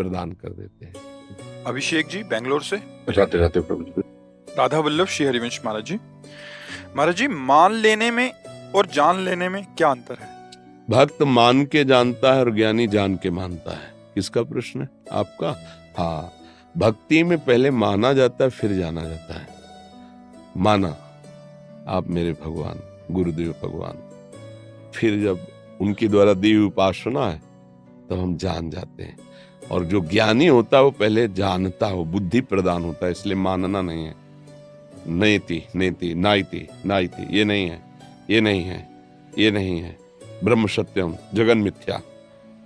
प्रदान कर देते हैं। अभिषेक जी बेंगलोर से। राधे राधे प्रभु जी। राधा वल्लभ श्री हरिवंश महाराज जी। महाराज जी, मान लेने में और जान लेने में क्या अंतर है? भक्त मान के जानता है और ज्ञानी जान के मानता है। किसका प्रश्न है? आपका। हाँ, भक्ति में पहले माना जाता है फिर जाना जाता है। माना आप मेरे भगवान, गुरुदेव भगवान, फिर जब उनके द्वारा दी हुई उपासना है तब हम जान जाते हैं। और जो ज्ञानी होता है वो पहले जानता हो, बुद्धि प्रदान होता है, इसलिए मानना नहीं है। नेति नेति नाइति नाइति, ये नहीं है, ये नहीं है, ये नहीं है, ब्रह्म सत्यम जगन मिथ्या।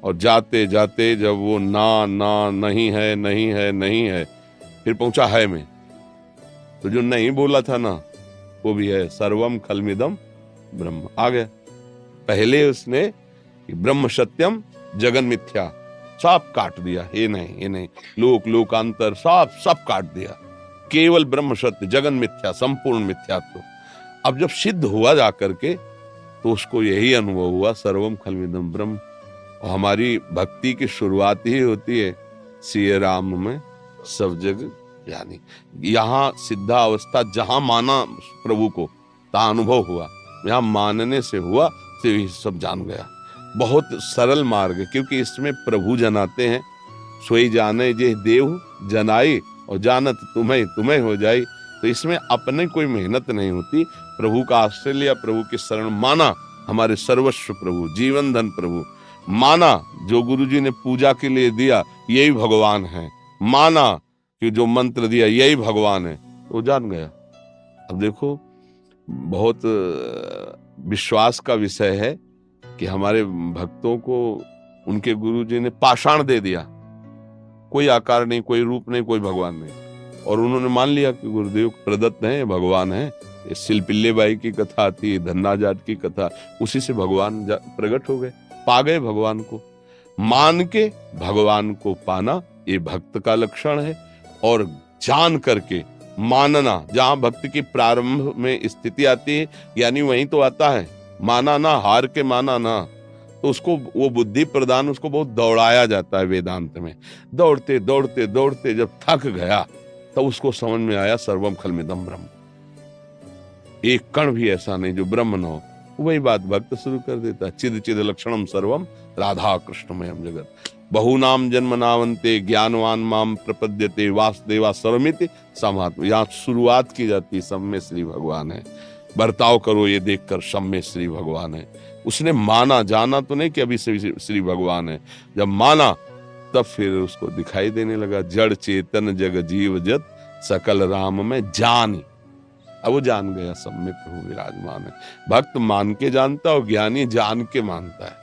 और जाते जाते जब वो ना ना नहीं है नहीं है नहीं है, फिर पहुंचा है में, तो जो नहीं बोला था ना वो भी है। सर्वम खलमिदम ब्रह्म आ गया। पहले उसने ब्रह्म सत्यम जगन मिथ्या सब काट दिया, ये नहीं ये नहीं, लोक लोकांतर सब काट दिया, केवल ब्रह्म सत्य जगन मिथ्या, संपूर्ण मिथ्यात्व। अब जब सिद्ध हुआ जाकर के तो उसको यही अनुभव हुआ सर्वम खलमिदम ब्रह्म। और हमारी भक्ति की शुरुआत ही होती है सिय राम में सब जग यानी। यहाँ सिद्धा अवस्था जहां माना प्रभु को ता अनुभव हुआ, यहाँ मानने से हुआ तो ये सब जान गया। बहुत सरल मार्ग है, क्योंकि इसमें प्रभु जनाते हैं, सोई जाने जे देव जनाई और जानत तुम्हें तुम्हें हो जाए। तो इसमें अपने कोई मेहनत नहीं होती, प्रभु का आश्रय लिया, प्रभु की शरण माना, हमारे सर्वस्व प्रभु, जीवन धन प्रभु माना, जो गुरु जी ने पूजा के लिए दिया यही भगवान है, माना कि जो मंत्र दिया यही भगवान है, तो जान गया। अब देखो, बहुत विश्वास का विषय है कि हमारे भक्तों को उनके गुरु जी ने पाषाण दे दिया, कोई आकार नहीं, कोई रूप नहीं, कोई भगवान नहीं, और उन्होंने मान लिया कि गुरुदेव प्रदत्त हैं, भगवान हैं। सिलपिल्ले बाई की कथा आती है, धन्ना जाट की कथा, उसी से भगवान प्रकट हो गए, पा गए भगवान को। मान के भगवान को पाना ये भक्त का लक्षण है। और जान करके मानना, जहां भक्ति की प्रारंभ में स्थिति आती है, यानी वहीं तो आता है माना ना, हार के माना ना, तो उसको वो बुद्धि प्रदान, उसको बहुत दौड़ाया जाता है वेदांत में। दौड़ते दौड़ते दौड़ते जब थक गया तब उसको समझ में आया सर्वम खलमिदम ब्रह्म, एक कण भी ऐसा नहीं जो ब्रह्म न हो। वही बात भक्त शुरू कर देता है, चिद चिद लक्षणम सर्वम राधा कृष्णमयम जगत, बहुनाम जन्म नावंते ज्ञानवान माम प्रपद्यते वासुदेवा सर्वमिति समात्म। यहाँ शुरुआत की जाती है, सब में श्री भगवान है, बर्ताव करो ये देखकर सब में श्री भगवान है। उसने माना, जाना तो नहीं कि अभी से श्री भगवान है, जब माना तब फिर उसको दिखाई देने लगा, जड़ चेतन जग जीव जत सकल राम में जानी। अब वो जान गया सब में प्रभु विराजमान है। भक्त मान के जानता और ज्ञानी जान के मानता है,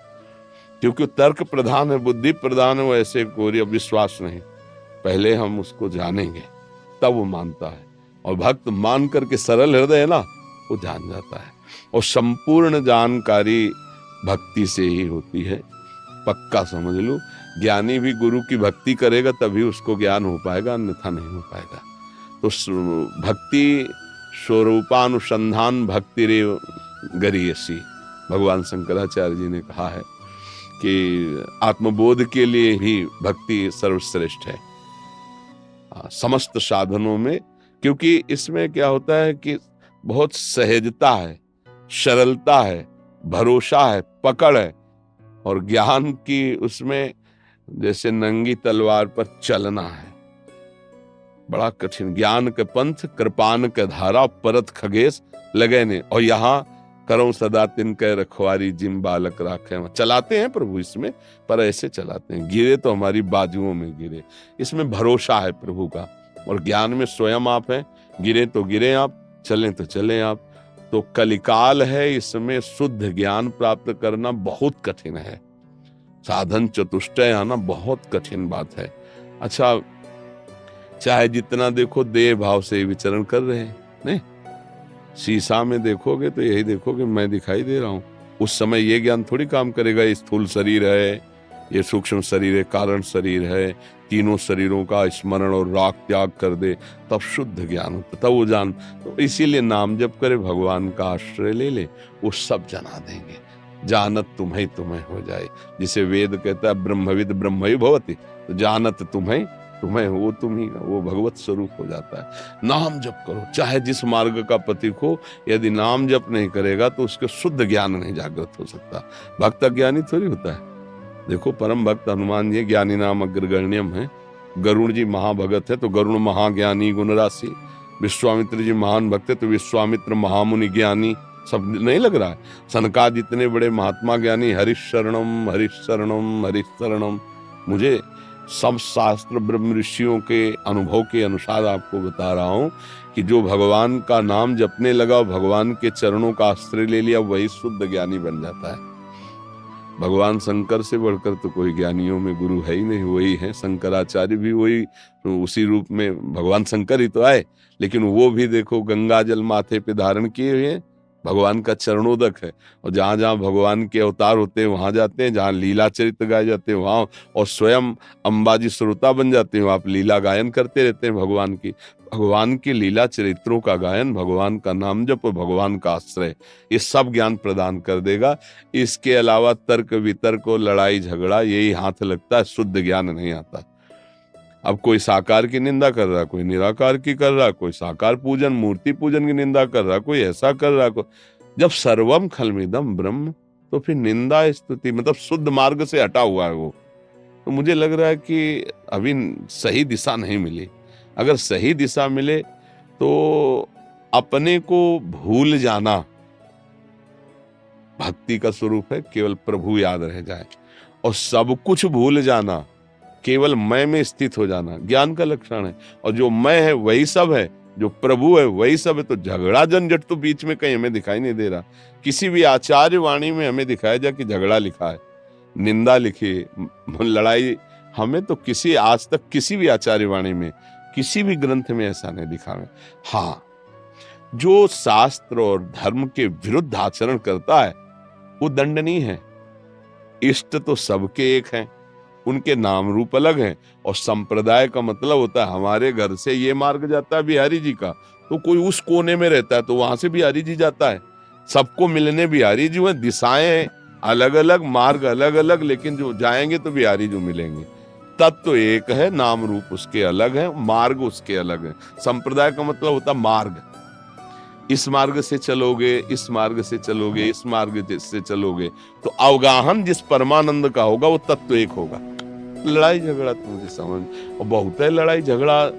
क्योंकि तर्क प्रधान है, बुद्धि प्रधान है, वो ऐसे कोई विश्वास नहीं, पहले हम उसको जानेंगे तब वो मानता है। और भक्त मान करके सरल हृदय है ना, वो जान जाता है। और संपूर्ण जानकारी भक्ति से ही होती है, पक्का समझ लो। ज्ञानी भी गुरु की भक्ति करेगा तभी उसको ज्ञान हो पाएगा, अन्यथा नहीं हो पाएगा। तो भक्ति स्वरूपानुसंधान भक्ति रे गरीयसी, भगवान शंकराचार्य जी ने कहा है कि आत्मबोध के लिए ही भक्ति सर्वश्रेष्ठ है समस्त साधनों में। क्योंकि इसमें क्या होता है कि बहुत सहजता है, सरलता है, भरोसा है, पकड़ है। और ज्ञान की उसमें जैसे नंगी तलवार पर चलना है, बड़ा कठिन। ज्ञान के पंथ कृपान के धारा परत खगेश लगे ने, और यहाँ करो सदा तिनके रखवारी जिम बालक राखे। चलाते हैं प्रभु इसमें, पर ऐसे चलाते हैं, गिरे तो हमारी बाजुओं में गिरे। इसमें भरोसा है प्रभु का। और ज्ञान में स्वयं आप हैं, गिरे तो गिरे आप, चलें तो चलें आप। तो कलिकाल है, इसमें शुद्ध ज्ञान प्राप्त करना बहुत कठिन है। साधन चतुष्टय आना बहुत कठिन बात है। अच्छा, चाहे जितना देखो देह भाव से विचरण कर रहे हैं, नहीं शीशा में देखोगे तो यही देखोगे मैं दिखाई दे रहा हूं। उस समय ये ज्ञान थोड़ी काम करेगा, ये स्थूल शरीर है, ये सूक्ष्म शरीर है, कारण शरीर है, तीनों शरीरों का स्मरण और राग त्याग कर दे तब शुद्ध ज्ञान होता, तब वो जान। तो इसीलिए नाम जप करे, भगवान का आश्रय ले ले, वो सब जना देंगे। जानत तुम्हें तुम्हें हो जाए, जिसे वेद कहता है ब्रह्मविद ब्रह्म ही भवति, तो जानत तुम्हें तुम्हें वो तुम ही का, वो भगवत स्वरूप हो जाता है। नाम जप करो, चाहे जिस मार्ग का पथिक हो, यदि नाम जप नहीं करेगा तो उसके शुद्ध ज्ञान नहीं जागृत हो सकता। भक्त अज्ञानी थोड़ी होता है। देखो परम भक्त हनुमान जी ज्ञानी नाम अग्रगण्यम है, गरुण जी महाभगत है तो गरुण महाज्ञानी गुण राशि, विश्वामित्र जी महान भक्त है तो विश्वामित्र महामुनि ज्ञानी। सब नहीं लग रहा है? सनकाद इतने बड़े महात्मा ज्ञानी, हरिशरणम हरिशरणम हरिशरणम। मुझे सब शास्त्र ब्रह्म ऋषियों के अनुभव के अनुसार आपको बता रहा हूं कि जो भगवान का नाम जपने लगा, भगवान के चरणों का आश्रय ले लिया, वही शुद्ध ज्ञानी बन जाता है। भगवान शंकर से बढ़कर तो कोई ज्ञानियों में गुरु है ही नहीं, वही है। शंकराचार्य भी वही, उसी रूप में भगवान शंकर ही तो आए, लेकिन वो भी देखो गंगा जल माथे पे धारण किए हुए हैं, भगवान का चरणोदक है। और जहां जहां भगवान के अवतार होते हैं वहां जाते हैं, जहां लीला चरित्र गाए जाते हैं वहां, और स्वयं अंबाजी श्रोता बन जाते हैं, आप लीला गायन करते रहते हैं भगवान की लीला चरित्रों का गायन, भगवान का नाम जप, भगवान का आश्रय, ये सब ज्ञान प्रदान कर देगा। इसके अलावा तर्क वितर्क और लड़ाई झगड़ा यही हाथ लगता है, शुद्ध ज्ञान नहीं आता। अब कोई साकार की निंदा कर रहा, कोई निराकार की कर रहा, कोई साकार पूजन मूर्ति पूजन की निंदा कर रहा, कोई ऐसा कर रहा। जब सर्वम खलमिदम ब्रह्म, तो फिर निंदा स्तुति मतलब शुद्ध मार्ग से हटा हुआ है वो। तो मुझे लग रहा है कि अभी सही दिशा नहीं मिली। अगर सही दिशा मिले तो अपने को भूल जाना भक्ति का स्वरूप है, केवल प्रभु याद रह जाए, और सब कुछ भूल जाना, केवल मैं में स्थित हो जाना ज्ञान का लक्षण है। और जो मैं है वही सब है, जो प्रभु है वही सब है। तो झगड़ा झंझट तो बीच में कहीं हमें दिखाई नहीं दे रहा। किसी भी आचार्य वाणी में हमें दिखाया जाए कि झगड़ा लिखा है, निंदा लिखी, लड़ाई, हमें तो किसी आज तक किसी भी आचार्य वाणी में, किसी भी ग्रंथ में ऐसा नहीं दिखा है। हाँ, जो शास्त्र और धर्म के विरुद्ध आचरण करता है वो दंडनीय है। इष्ट तो सबके एक हैं, उनके नाम रूप अलग हैं, और संप्रदाय का मतलब होता है हमारे घर से ये मार्ग जाता है बिहारी जी का, तो कोई उस कोने में रहता है तो वहां से बिहारी जी जाता है, सबको मिलने बिहारी जी हुए। दिशाएं अलग अलग, मार्ग अलग अलग, लेकिन जो जाएंगे तो बिहारी जो मिलेंगे। तत्व तो एक है, नाम रूप उसके अलग है, मार्ग उसके अलग है। संप्रदाय का मतलब होता है मार्ग, इस मार्ग से चलोगे, इस मार्ग से चलोगे, इस मार्ग से चलोगे, तो अवगाहन जिस परमानंद का होगा वो तत्व एक होगा। लड़ाई झगड़ा तो मुझे समझ, और बहुत है लड़ाई झगड़ा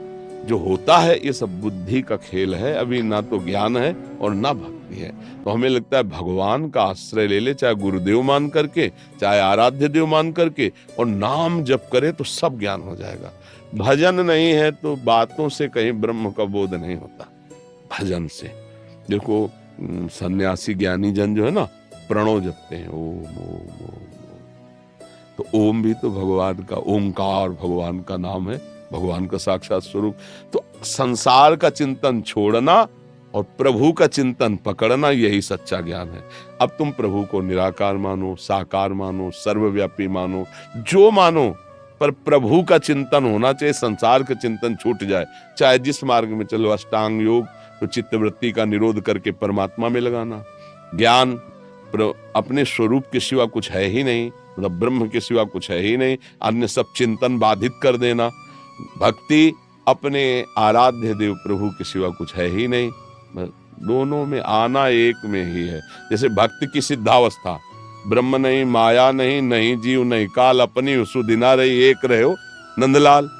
जो होता है, ये सब बुद्धि का खेल है। अभी ना तो ज्ञान है और ना भक्ति है। तो हमें लगता है भगवान का आश्रय ले ले, चाहे गुरुदेव मान करके, चाहे आराध्य देव मान करके, और नाम जप करे तो सब ज्ञान हो जाएगा। भजन नहीं है तो बातों से कहीं ब्रह्म का बोध नहीं होता, भजन से। देखो सन्यासी ज्ञानी जन जो है ना, प्रणव जपते हैं, ओम ओम ओम। तो ओम भी तो भगवान का, ओमकार भगवान का नाम है, भगवान का साक्षात स्वरूप। तो संसार का चिंतन छोड़ना और प्रभु का चिंतन पकड़ना, यही सच्चा ज्ञान है। अब तुम प्रभु को निराकार मानो, साकार मानो, सर्वव्यापी मानो, जो मानो, पर प्रभु का चिंतन होना चाहिए। संसार का चिंतन छूट जाए, चाहे जिस मार्ग में चलो। अष्टांग योग तो चित्तवृत्ति का निरोध करके परमात्मा में लगाना। ज्ञान अपने स्वरूप के सिवा कुछ है ही नहीं, मतलब ब्रह्म के सिवा कुछ है ही नहीं, अन्य सब चिंतन बाधित कर देना। भक्ति अपने आराध्य देव प्रभु के सिवा कुछ है ही नहीं, दोनों में आना एक में ही है। जैसे भक्ति की सिद्धावस्था, ब्रह्म नहीं, माया नहीं, नहीं जीव नहीं काल, अपनी सुदिना रही एक रहे हो नंदलाल।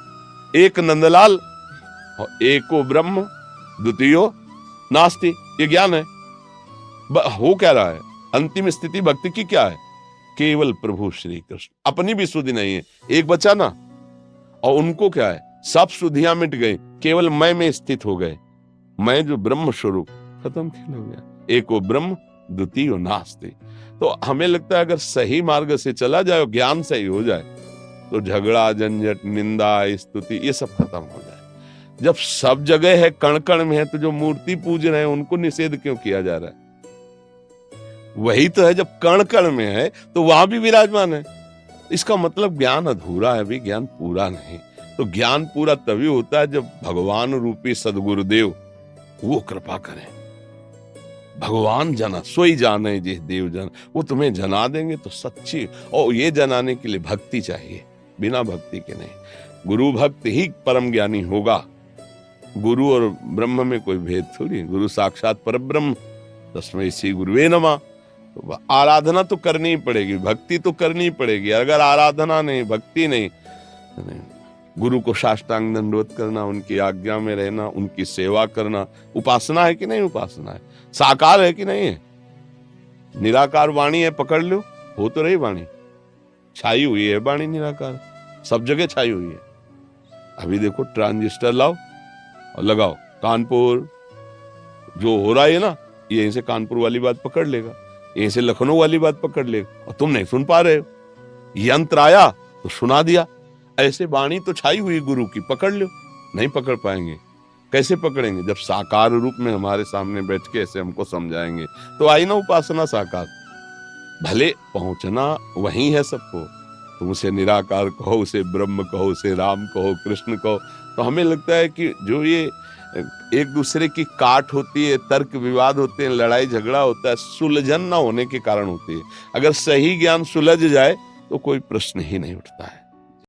एक नंदलाल और एको ब्रह्म द्वितीयो नास्ति, ये ज्ञान है। हो क्या रहा है? अंतिम स्थिति भक्ति की क्या है? केवल प्रभु श्री कृष्ण। अपनी भी सुधि नहीं है, एक बचा ना, और उनको क्या है? सब सुधियां मिट गई, केवल मैं में स्थित हो गए। मैं जो ब्रह्म स्वरूप खत्म खेल हो गया। एको ब्रह्म द्वितीयो नास्ति। तो हमें लगता है अगर सही मार्ग से चला जाए, ज्ञान सही हो जाए, तो झगड़ा झंझट निंदा स्तुति ये सब खत्म हो जाए। जब सब जगह है, कण कण में है, तो जो मूर्ति पूज रहे हैं उनको निषेध क्यों किया जा रहा है? वही तो है, जब कण कण में है तो वहां भी विराजमान है। इसका मतलब ज्ञान अधूरा है, अभी ज्ञान पूरा नहीं। तो ज्ञान पूरा तभी होता है जब भगवान रूपी सदगुरुदेव वो कृपा करें। भगवान जना सोई जाने जे देव जन, वो तुम्हें जना देंगे तो सच्ची। और ये जनाने के लिए भक्ति चाहिए, बिना भक्ति के नहीं। गुरु भक्त ही परम ज्ञानी होगा। गुरु और ब्रह्म में कोई भेद थोड़ी, गुरु साक्षात परब्रह्म, तस्मै श्री गुरुवे नमः। तो आराधना तो करनी ही पड़ेगी, भक्ति तो करनी ही पड़ेगी। अगर आराधना नहीं, भक्ति नहीं, गुरु को साष्टांग दंडवत करना, उनकी आज्ञा में रहना, उनकी सेवा करना, उपासना है कि नहीं? उपासना है। साकार है कि नहीं है? निराकार वाणी है, पकड़ लो, हो तो रही वाणी, छाई हुई है वाणी निराकार, सब जगह छाई हुई है। अभी देखो ट्रांजिस्टर लाओ और लगाओ, कानपुर जो हो रहा है ना, यहीं से कानपुर वाली बात पकड़ लेगा, यहीं से लखनऊ वाली बात पकड़ लेगा, और तुम नहीं सुन पा रहे हो। यंत्र आया तो सुना दिया। ऐसे वाणी तो छाई हुई गुरु की, पकड़ लो। नहीं पकड़ पाएंगे। कैसे पकड़ेंगे? जब साकार रूप में हमारे सामने बैठ के ऐसे हमको समझाएंगे, तो आई ना उपासना साकार। भले पहुंचना वही है सबको, तुम उसे निराकार कहो, उसे ब्रह्म कहो, उसे राम कहो, कृष्ण कहो। तो हमें लगता है कि जो ये एक दूसरे की काट होती है, तर्क विवाद होते हैं, लड़ाई झगड़ा होता है, सुलझन ना होने के कारण होती है। अगर सही ज्ञान सुलझ जाए तो कोई प्रश्न ही नहीं उठता है।